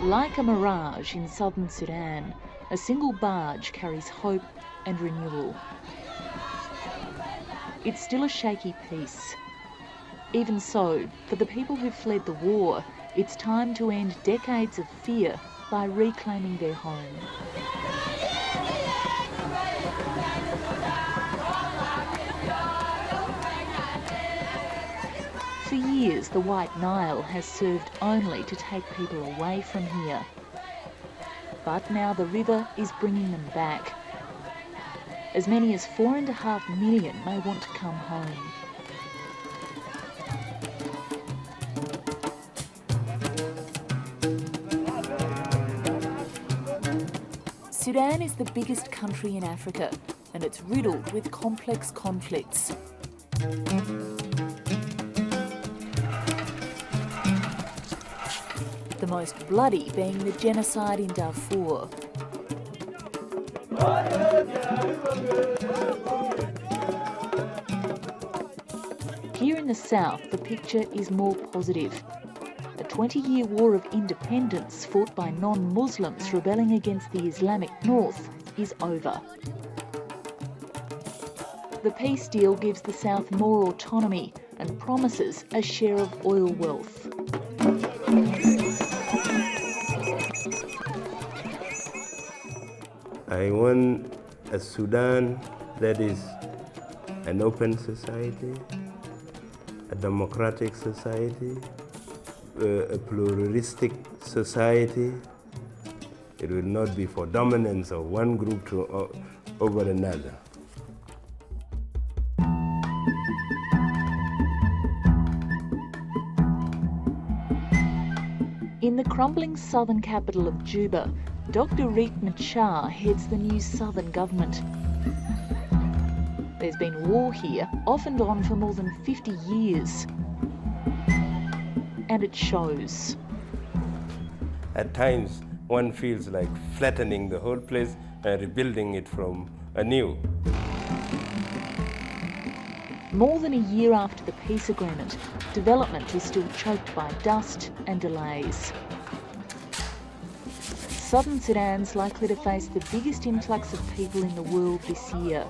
Like a mirage in southern Sudan, a single barge carries hope and renewal. It's still a shaky peace. Even so, for the people who've fled the war, it's time to end decades of fear by reclaiming their home. For years, the White Nile has served only to take people away from here. But now the river is bringing them back. As many as 4.5 million may want to come home. Sudan is the biggest country in Africa, and it's riddled with complex conflicts. The most bloody being the genocide in Darfur. Here in the south, the picture is more positive. A 20-year war of independence fought by non-Muslims rebelling against the Islamic North is over. The peace deal gives the south more autonomy and promises a share of oil wealth. I want a Sudan that is an open society, a democratic society, a pluralistic society. It will not be for dominance of one group over another. In the crumbling southern capital of Juba, Dr. Machar heads the new southern government. There's been war here, off and on for more than 50 years. And it shows. At times, one feels like flattening the whole place and rebuilding it from anew. More than a year after the peace agreement, development is still choked by dust and delays. Southern Sudan's likely to face the biggest influx of people in the world this year.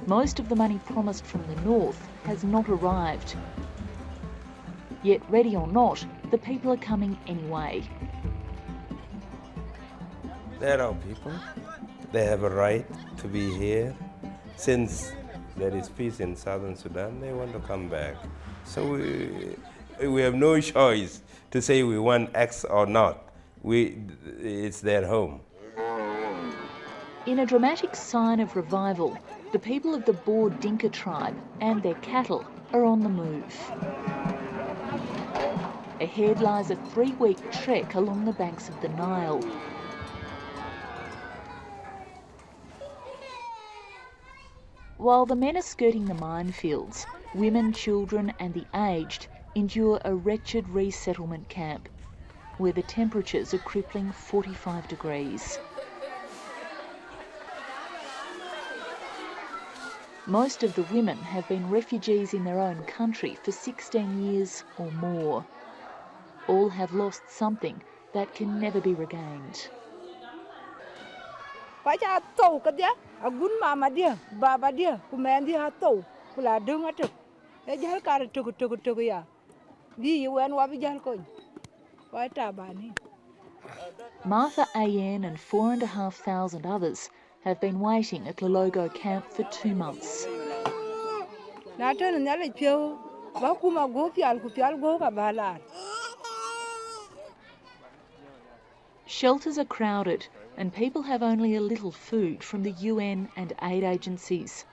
Most of the money promised from the north has not arrived. Yet, ready or not, the people are coming anyway. They're our people. They have a right to be here. Since there is peace in southern Sudan, they want to come back. So we have no choice to say we want X or not. It's their home. In a dramatic sign of revival, the people of the Boer Dinka tribe and their cattle are on the move. Ahead lies a 3-week trek along the banks of the Nile. While the men are skirting the minefields, women, children and the aged endure a wretched resettlement camp where the temperatures are crippling 45 degrees. Most of the women have been refugees in their own country for 16 years or more. All have lost something that can never be regained. Martha Ayen and 4,500 others have been waiting at Lologo camp for 2 months. Shelters are crowded and people have only a little food from the UN and aid agencies.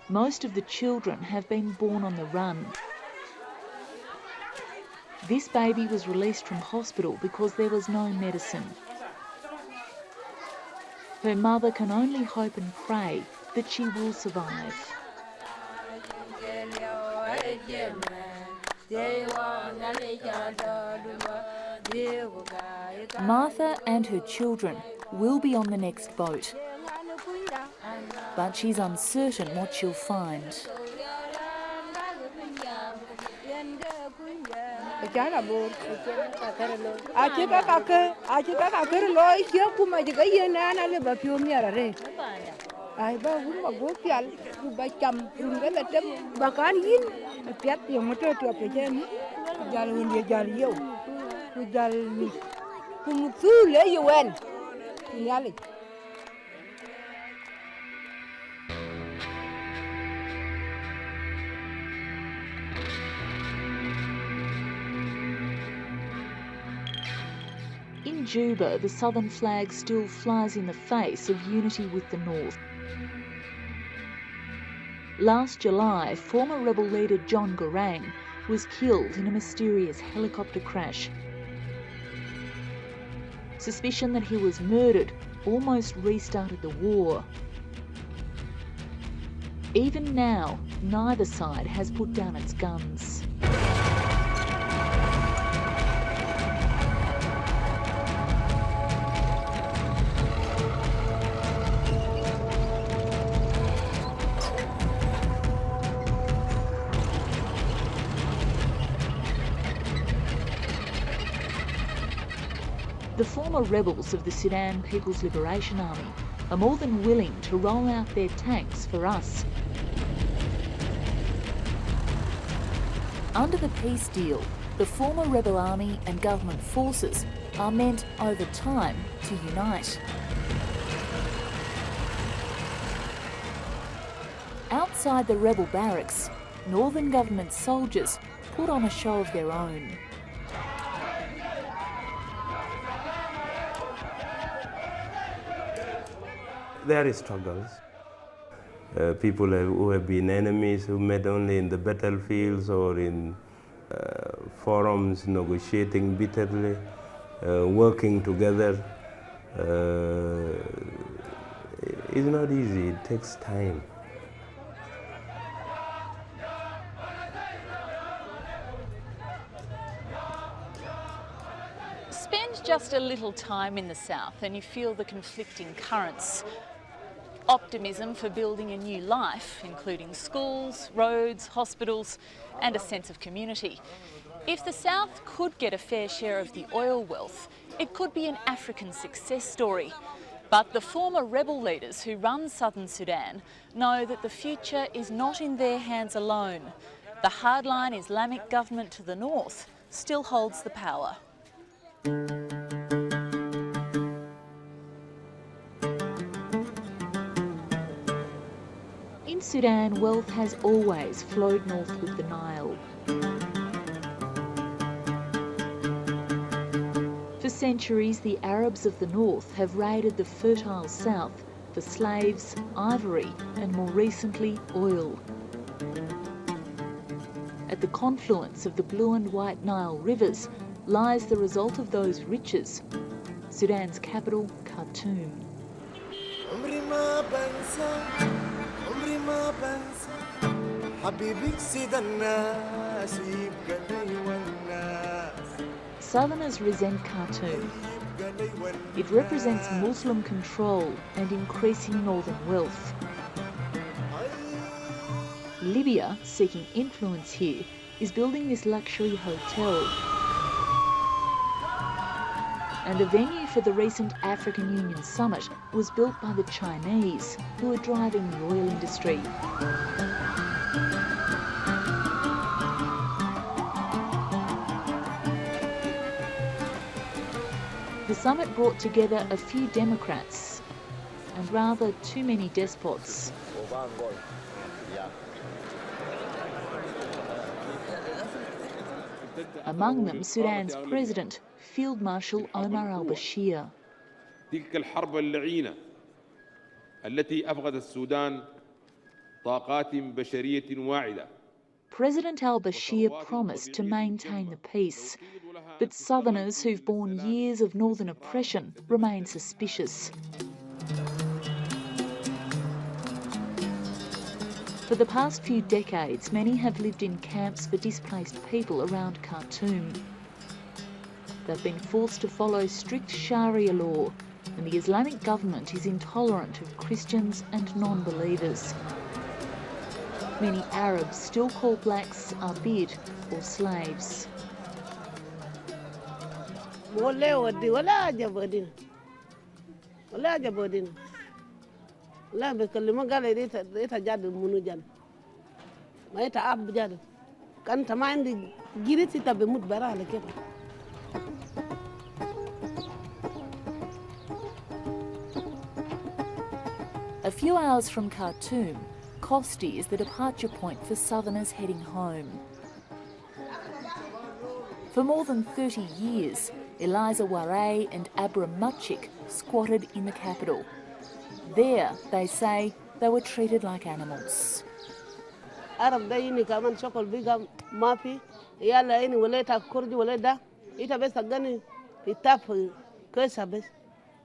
Most of the children have been born on the run. This baby was released from hospital because there was no medicine. Her mother can only hope and pray that she will survive. Martha and her children will be on the next boat, but she's uncertain what she'll find. Chana bor. Achika kakere lo ikia kuma jiga yena na le ba pio miara re. Ai ba uma go pial ku ba cham runga la tem bakan yin piat yo moto to pe jen jal windi jal yo ku jal ni ku mutu le yuen nyali. In Juba, the southern flag still flies in the face of unity with the north. Last July, former rebel leader John Garang was killed in a mysterious helicopter crash. Suspicion that he was murdered almost restarted the war. Even now, neither side has put down its guns. The former rebels of the Sudan People's Liberation Army are more than willing to roll out their tanks for us. Under the peace deal, the former rebel army and government forces are meant over time to unite. Outside the rebel barracks, Northern government soldiers put on a show of their own. There are struggles. People who have been enemies, who met only in the battlefields or in forums, negotiating bitterly, working together. It's not easy, it takes time. Spend just a little time in the south and you feel the conflicting currents. Optimism for building a new life, including schools, roads, hospitals, and a sense of community. If the South could get a fair share of the oil wealth, it could be an African success story. But the former rebel leaders who run southern Sudan know that the future is not in their hands alone. The hardline Islamic government to the north still holds the power. In Sudan, wealth has always flowed north with the Nile. For centuries, the Arabs of the north have raided the fertile south for slaves, ivory, and more recently, oil. At the confluence of the Blue and White Nile rivers lies the result of those riches, Sudan's capital, Khartoum. Southerners resent Khartoum. It represents Muslim control and increasing northern wealth. Libya, seeking influence here, is building this luxury hotel. And the venue for the recent African Union summit was built by the Chinese, who are driving the oil industry. The summit brought together a few democrats and rather too many despots. Among them, Sudan's president, Field Marshal Omar al-Bashir. تلك الحرب اللعينة التي أفقدت السودان طاقات بشرية واعدة. President al-Bashir promised to maintain the peace, but southerners who've borne years of northern oppression remain suspicious. For the past few decades, many have lived in camps for displaced people around Khartoum. They've been forced to follow strict Sharia law, and the Islamic government is intolerant of Christians and non-believers. Many Arabs still call blacks abid or slaves. Wole wadi wala jabodin. Wala jabodin. La be kalima gale ita jadu munu jan. Ma ita ab jadu. Kan tamandi giriti tabe mut bara le keba. A few hours from Khartoum, Kosti is the departure point for southerners heading home. For more than 30 years, Eliza Warey and Abram Machik squatted in the capital. There, they say, they were treated like animals. Arab da yini kaman shokol biga mafi yala yini wala ta kurji wala da ita bes gani itap kesa bes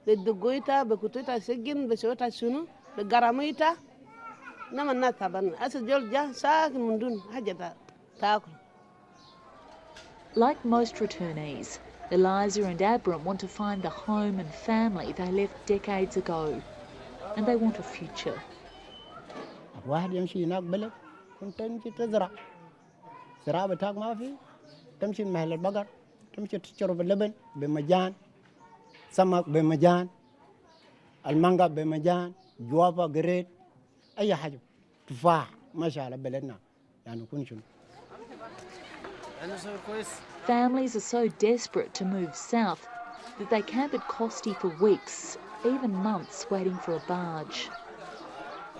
be dugoita be kutuita segin be shota shunu be garamuita naman na taban asa jolja sak mundun hajata taakul. Like most returnees, Eliza and Abram want to find the home and family they left decades ago, and they want a future. واحد يمشي هناك بلد كنت تمشي تزرع زراعة بتاعك ما في تمشي محل البقر تمشي تشرب اللبن بمجان سمك بمجان المانجا بمجان جوافة قريت أي حاجة تفاح ما شاء الله بلدنا يعني كن شنو. Families are so desperate to move south that they camp at Kosti for weeks, even months, waiting for a barge.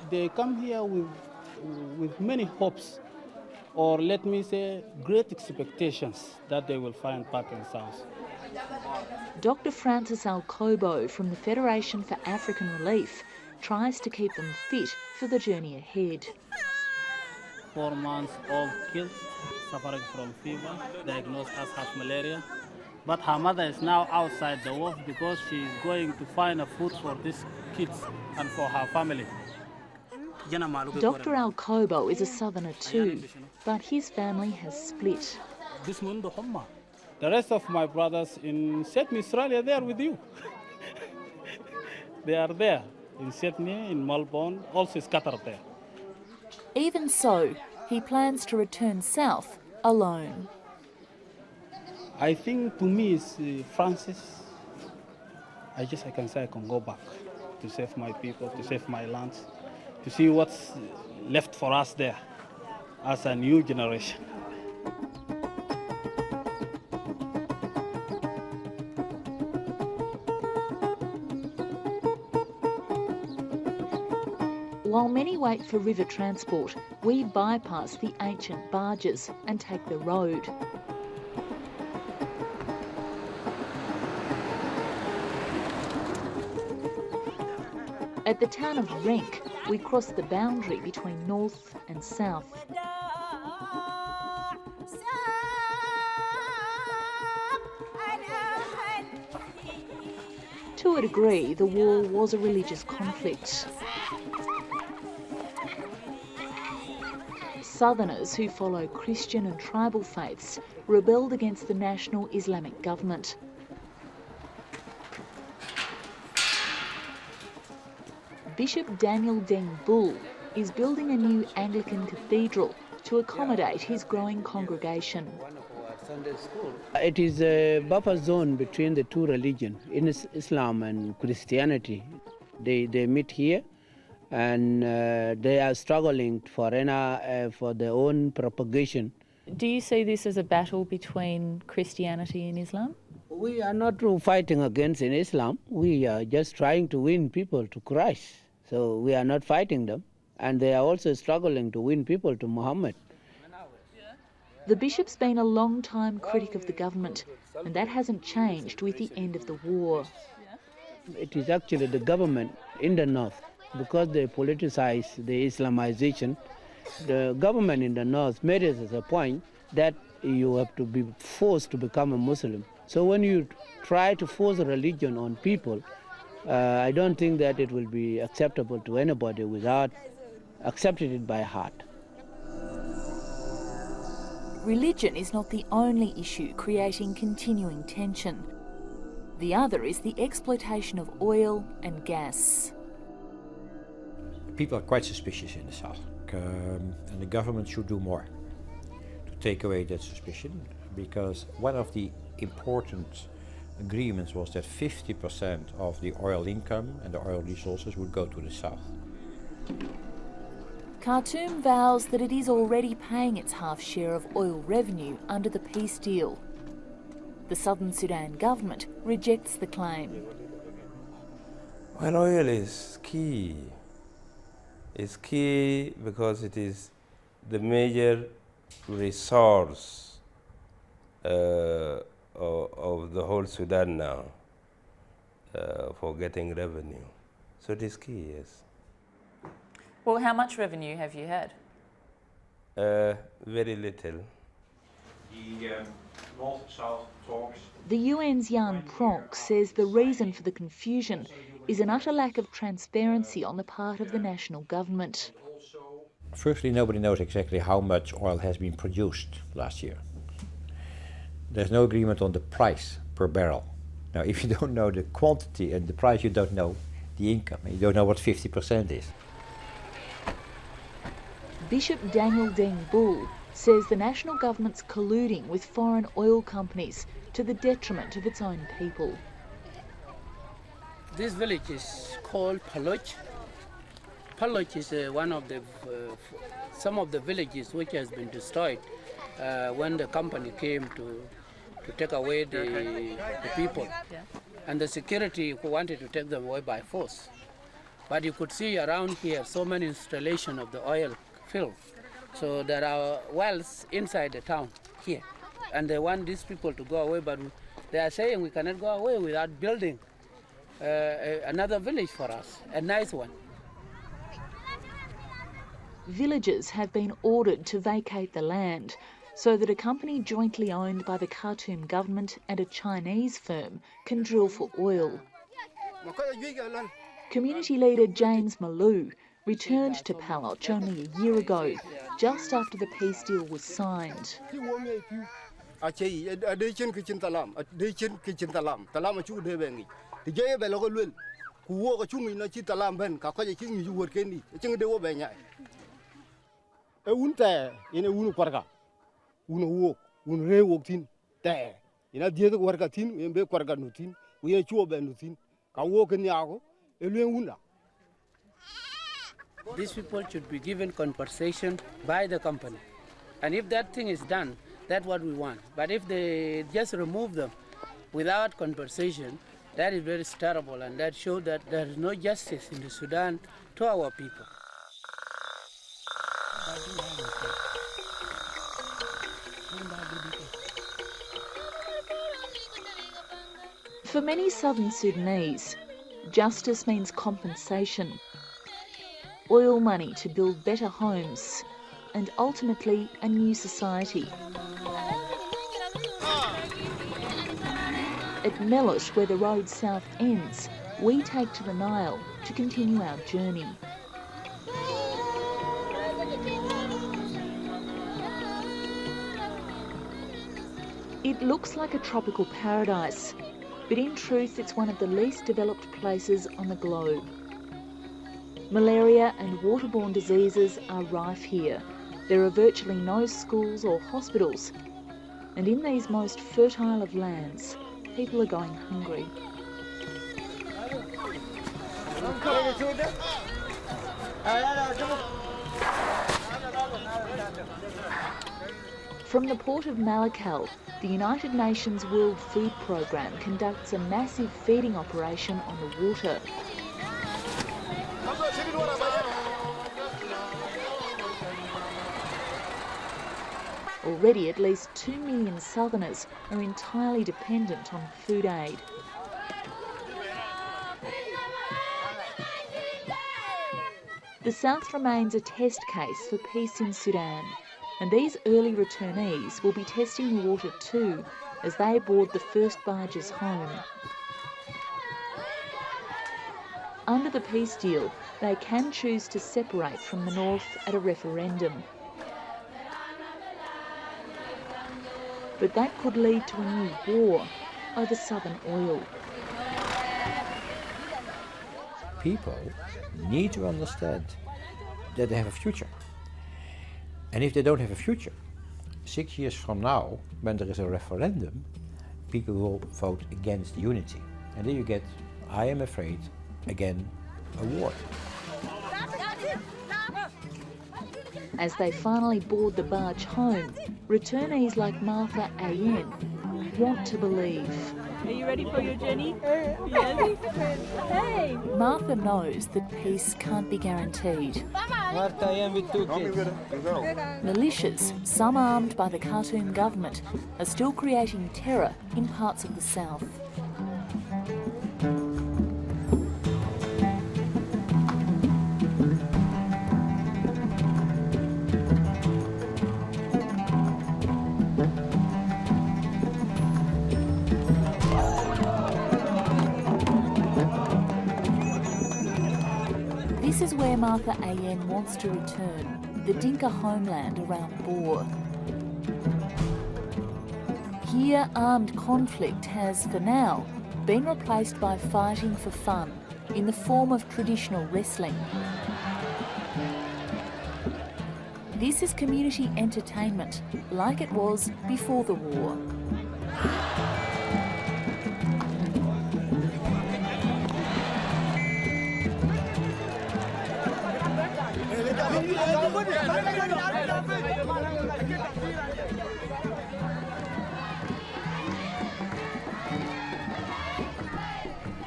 They come here with many hopes, or let me say, great expectations that they will find back in South. Dr. Francis Alcobo from the Federation for African Relief tries to keep them fit for the journey ahead. 4-month-old kid suffering from fever, diagnosed as has malaria. But her mother is now outside the wharf because she is going to find a food for these kids and for her family. Dr. Alcobo is a southerner too, but his family has split. The rest of my brothers in Sydney, Australia, they are with you. They are there in Sydney, in Melbourne, also scattered there. Even so, he plans to return south alone. I think to me, it's Francis. I can say I can go back to save my people, to save my lands, to see what's left for us there as a new generation. While many wait for river transport, we bypass the ancient barges and take the road. At the town of Renk, we cross the boundary between north and south. To a degree, the war was a religious conflict. Southerners who follow Christian and tribal faiths rebelled against the national Islamic government. Bishop Daniel Deng Bull is building a new Anglican cathedral to accommodate his growing congregation. It is a buffer zone between the two religions, in Islam and Christianity. They meet here, and they are struggling for their own propagation. Do you see this as a battle between Christianity and Islam? We are not fighting against in Islam. We are just trying to win people to Christ. So we are not fighting them. And they are also struggling to win people to Muhammad. The bishop's been a long-time critic of the government, and that hasn't changed with the end of the war. It is actually the government in the north, because they politicize the Islamization. The government in the north made it as a point that you have to be forced to become a Muslim. So when you try to force a religion on people, I don't think that it will be acceptable to anybody without accepting it by heart. Religion is not the only issue creating continuing tension. The other is the exploitation of oil and gas. People are quite suspicious in the south, and the government should do more to take away that suspicion, because one of the important agreements was that 50% of the oil income and the oil resources would go to the south. Khartoum vows that it is already paying its half share of oil revenue under the peace deal. The Southern Sudan government rejects the claim. Well, oil is key. It's key because it is the major resource of the whole Sudan now for getting revenue. So it is key, yes. Well, how much revenue have you had? Very little. The North-South talks. The UN's Jan Pronk says the reason for the confusion is an utter lack of transparency on the part of the national government. Firstly, nobody knows exactly how much oil has been produced last year. There's no agreement on the price per barrel. Now, if you don't know the quantity and the price, you don't know the income, and you don't know what 50% is. Bishop Daniel Deng Bull says the national government's colluding with foreign oil companies to the detriment of its own people. This village is called Paloch. Paloch is one of the some of the villages which has been destroyed when the company came to take away the people, and the security wanted to take them away by force. But you could see around here so many installations of the oil field. So there are wells inside the town here, and they want these people to go away, but they are saying we cannot go away without building another village for us, a nice one. Villagers have been ordered to vacate the land so that a company jointly owned by the Khartoum government and a Chinese firm can drill for oil. Community leader James Malou returned to Paloch only a year ago, just after the peace deal was signed. These people should be given compensation by the company. And if that thing is done, that's what we want. But if they just remove them without compensation, that is very terrible, and that shows that there is no justice in the Sudan to our people. For many southern Sudanese, justice means compensation, oil money to build better homes, and ultimately a new society. At Mellish, where the road south ends, we take to the Nile to continue our journey. It looks like a tropical paradise, but in truth it's one of the least developed places on the globe. Malaria and waterborne diseases are rife here. There are virtually no schools or hospitals, and in these most fertile of lands, people are going hungry. From the port of Malakal, the United Nations World Food Programme conducts a massive feeding operation on the water. Already at least 2 million southerners are entirely dependent on food aid. The south remains a test case for peace in Sudan, and these early returnees will be testing the water too as they board the first barges home. Under the peace deal, they can choose to separate from the north at a referendum. But that could lead to a new war over southern oil. People need to understand that they have a future. And if they don't have a future, 6 years from now, when there is a referendum, people will vote against unity. And then you get, I am afraid, again, a war. As they finally board the barge home, returnees like Martha Ayen want to believe. Are you ready for your journey? Yes. Hey! Martha knows that peace can't be guaranteed. Militias, some armed by the Khartoum government, are still creating terror in parts of the south. This is where Martha Ayen wants to return, the Dinka homeland around Bor. Here, armed conflict has, for now, been replaced by fighting for fun in the form of traditional wrestling. This is community entertainment, like it was before the war.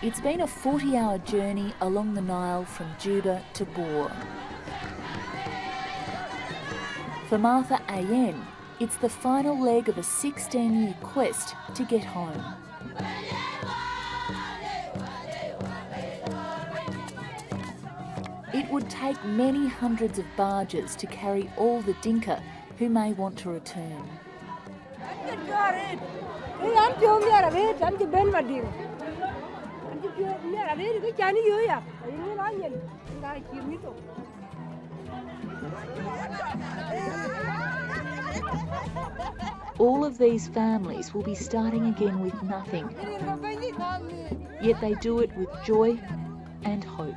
It's been a 40-hour journey along the Nile from Juba to Bor. For Martha Ayen, it's the final leg of a 16-year quest to get home. It would take many hundreds of barges to carry all the Dinka who may want to return. All of these families will be starting again with nothing, yet they do it with joy and hope.